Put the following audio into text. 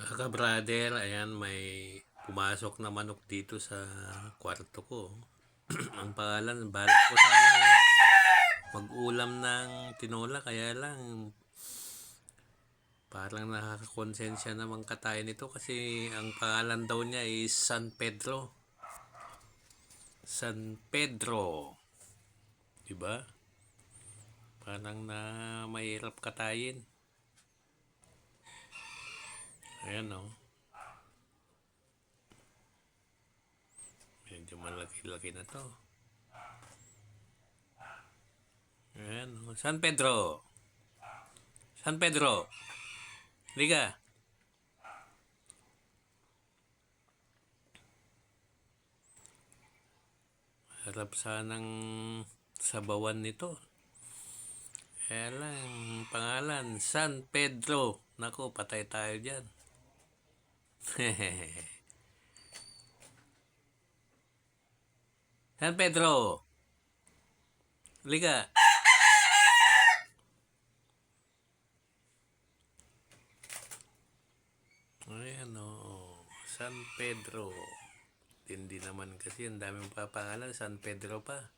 Mga brother, ayan may pumasok na manok dito sa kwarto ko. Ang pangalan, balak ko sana mag-ulam ng tinola, kaya lang parang nakakakonsensya naman katayin nito kasi ang pangalan daw niya is San Pedro. San Pedro. Diba? Parang na mahirap katayin. Ayan o. Medyo malaki-laki na to. Ayan o. San Pedro. San Pedro. Liga. Harap sanang sabawan nito. Kaya lang, pangalan, San Pedro. Naku, patay tayo dyan. San Pedro. Liga. Ayan o. San Pedro. Hindi naman kasi ang daming papangalan. San Pedro pa.